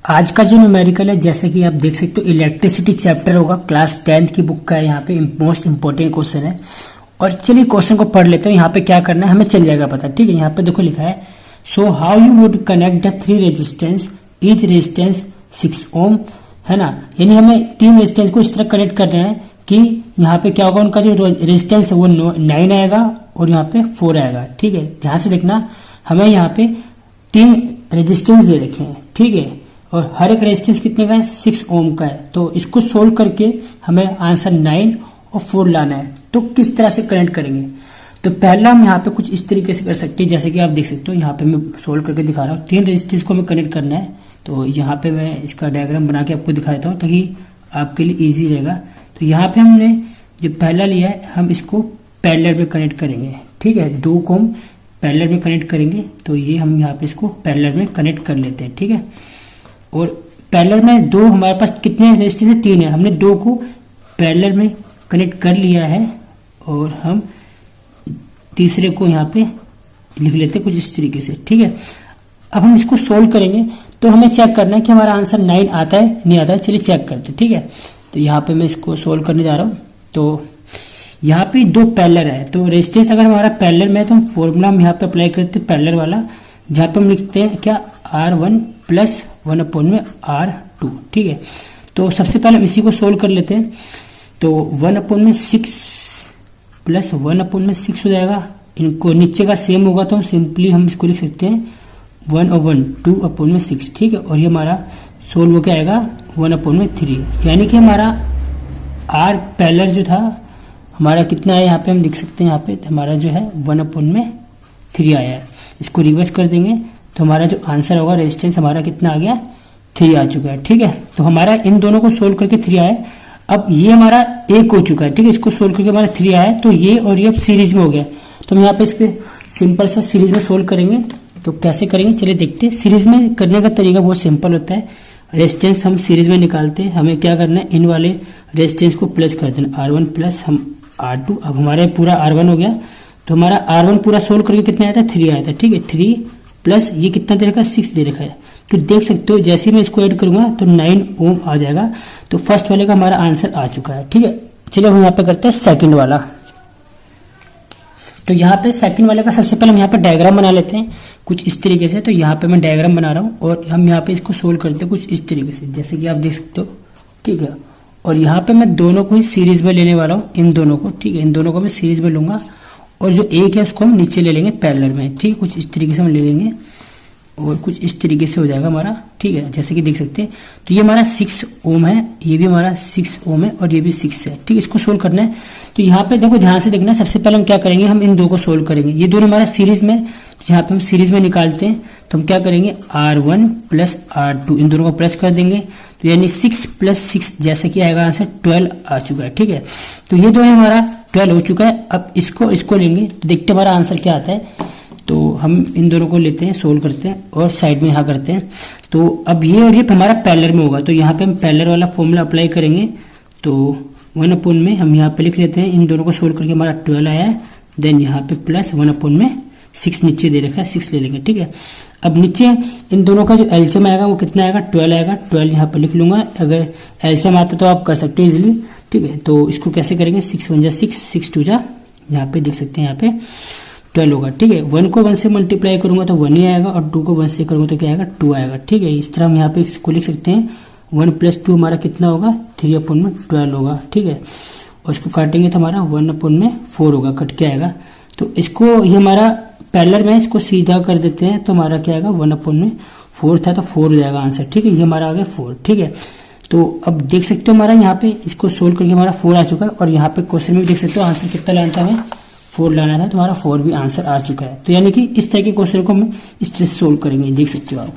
आज का जो न्यूमेरिकल है, जैसे कि आप देख सकते हो, इलेक्ट्रिसिटी चैप्टर होगा, क्लास 10th की बुक का है। यहाँ पे मोस्ट इंपॉर्टेंट क्वेश्चन है। और चलिए क्वेश्चन को पढ़ लेते हैं। यहाँ पे क्या करना है हमें चल जाएगा पता, ठीक है। यहाँ पे देखो लिखा है, so how you would connect the 3 resistance, each resistance 6 ओम, है ना। यानी हमें 3 रेजिस्टेंस को इस तरह कनेक्ट करना है कि यहाँ पे क्या होगा, उनका जो रेजिस्टेंस है वो 9 आएगा और यहाँ पे 4 आएगा, ठीक है। ध्यान से देखना, हमें यहाँ पे 3 रेजिस्टेंस दे रखे हैं, ठीक है। और हर एक रेजिस्टेंस कितने का है, 6 ओम का है। तो इसको सोल्व करके हमें आंसर 9 और 4 लाना है। तो किस तरह से कनेक्ट करेंगे, तो पहला हम यहाँ पे कुछ इस तरीके से कर सकते हैं, जैसे कि आप देख सकते हो। यहाँ पे मैं सोल्व करके दिखा रहा हूँ। 3 रेजिस्टेंस को हमें कनेक्ट करना है। तो यहाँ पे मैं इसका डायग्राम बना के आपको दिखा देता हूँ ताकि आपके लिए ईजी रहेगा। तो यहाँ पे हमने जो पहला लिया है, हम इसको पैरेलल में कनेक्ट करेंगे, ठीक है। 2 को हम पैरेलल में कनेक्ट करेंगे। तो ये हम यहाँ पे इसको पैरेलल में कनेक्ट कर लेते हैं, ठीक है। और पैरेलल में 2 हमारे पास कितने रेजिस्टेंस है, 3 है। हमने 2 को पैरेलल में कनेक्ट कर लिया है और हम तीसरे को यहाँ पे लिख लेते हैं कुछ इस तरीके से, ठीक है। अब हम इसको सोल्व करेंगे तो हमें चेक करना है कि हमारा आंसर 9 आता है नहीं आता है। चलिए चेक करते हैं, ठीक है। तो यहाँ पे मैं इसको सोल्व करने जा रहा हूँ। तो यहाँ पे 2 पैरेलल है, तो रेजिस्टेंस अगर हमारा पैरेलल में है तो हम फॉर्मूला हम यहाँ पे अप्लाई करते हैं पैरेलल वाला, जहाँ पे हम लिखते हैं क्या, R1 प्लस 1/R2, ठीक है। तो सबसे पहले हम इसी को सोल्व कर लेते हैं। तो 1/6 प्लस 1/6 हो जाएगा। इनको नीचे का सेम होगा तो सिंपली हम इसको लिख सकते हैं 1/1 2/6, ठीक है। और ये हमारा सोल्व होकर आएगा 1/3, यानी कि हमारा R पैरेलल जो था हमारा कितना है, यहाँ पे हम लिख सकते हैं, यहाँ पे हमारा जो है 1/3 आया है। इसको रिवर्स कर देंगे तो हमारा जो आंसर होगा, रेजिस्टेंस हमारा कितना आ गया, 3 आ चुका है, ठीक है। तो हमारा इन दोनों को सोल्व करके 3 आया। अब ये हमारा 1 हो चुका है, ठीक है। इसको सोल्व करके हमारा 3 आया, तो ये और ये अब सीरीज में हो गया। तो हम यहाँ पे इस पे सिंपल सा सीरीज में सोल्व करेंगे। तो कैसे करेंगे चलिए देखते हैं। सीरीज में करने का तरीका बहुत सिंपल होता है। रेजिस्टेंस हम सीरीज में निकालते हैं। हमें क्या करना है, इन वाले रेजिस्टेंस को प्लस कर देना, R1 प्लस हम R2। अब हमारे पूरा R1 हो गया। तो हमारा R1 पूरा सोल्व करके कितना आया था, 3 आया था, ठीक है। 3 प्लस ये कितना दे रखा है, 6 दे रखा है। तो देख सकते हो जैसे ही मैं इसको ऐड करूंगा तो 9 ओम आ जाएगा। तो फर्स्ट वाले का हमारा आंसर आ चुका है, ठीक है। चलिए हम यहाँ पे करते हैं सेकंड वाला। तो यहाँ पे सेकंड वाले का सबसे पहले हम यहाँ पे डायग्राम बना लेते हैं कुछ इस तरीके से। तो यहाँ पे मैं डायग्राम बना रहा हूँ और हम यहाँ पे इसको सोल्व करते हैं कुछ इस तरीके से, जैसे कि आप देख सकते हो, ठीक है। और यहाँ पे मैं दोनों को ही सीरीज में लेने वाला हूँ, इन दोनों को, ठीक है। इन दोनों को मैं सीरीज में लूंगा और जो एक है उसको हम नीचे ले लेंगे पैरेलल में, ठीक है। कुछ इस तरीके से हम ले लेंगे और कुछ इस तरीके से हो जाएगा हमारा, ठीक है। जैसे कि देख सकते हैं, तो ये हमारा 6 ओम है, ये भी हमारा 6 ओम है और ये भी 6 है, ठीक है। इसको सोल्व करना है। तो यहाँ पे देखो ध्यान से देखना, सबसे पहले हम क्या करेंगे, हम इन 2 को सोल्व करेंगे। ये दोनों हमारा सीरीज में, तो यहाँ पे हम सीरीज में निकालते हैं। तो हम क्या करेंगे, R1 प्लस R2, इन दोनों को प्लस कर देंगे। तो यानी 6 प्लस 6 जैसे कि आएगा आंसर 12 आ चुका है, ठीक है। तो ये दोनों हमारा 12 हो चुका है। अब इसको लेंगे तो देखते हमारा आंसर क्या आता है। तो हम इन दोनों को लेते हैं, सोल्व करते हैं और साइड में यहाँ करते हैं। तो अब ये और ये हमारा पैरेलल में होगा, तो यहाँ पे हम पैरेलल वाला फॉर्मूला अप्लाई करेंगे। तो 1/, में हम यहाँ पे लिख लेते हैं, इन दोनों को सोल्व करके हमारा 12 आया है। देन यहाँ पे प्लस 1/6 नीचे दे रखा है, 6 ले लेंगे, ठीक है। अब नीचे इन दोनों का जो एलसीएम आएगा वो कितना आएगा, 12 आएगा। 12 यहाँ पे लिख लूंगा, अगर एलसीएम आता तो आप कर सकते हो इजिली, ठीक है। तो इसको कैसे करेंगे, 6 1 जा 6, 6 2 जा, यहाँ पे देख सकते हैं यहाँ पे 12 होगा, ठीक है। 1 को 1 से मल्टीप्लाई करूंगा तो 1 ही आएगा और 2 को 1 से करूंगा तो क्या आएगा, 2 आएगा, ठीक है। इस तरह हम यहाँ पे इसको लिख सकते हैं। 1 + 2 हमारा कितना होगा, 3/12 होगा, ठीक है। और इसको काटेंगे तो हमारा 1/4 होगा, कट के आएगा। तो इसको ये हमारा पैरेलल में, इसको सीधा कर देते हैं तो हमारा क्या आएगा, 1/4 था तो 4 हो जाएगा आंसर, ठीक है। ये हमारा आ गया 4, ठीक है। तो अब देख सकते हो हमारा यहाँ पे इसको सोल्व करके हमारा 4 आ चुका है। और यहाँ पे क्वेश्चन में देख सकते हो आंसर कितना लाना था हमें, 4 लाना था, तो हमारा 4 भी आंसर आ चुका है। तो यानी कि इस तरह के क्वेश्चन को हम इस तरह से सोल्व करेंगे, देख सकते हो आप।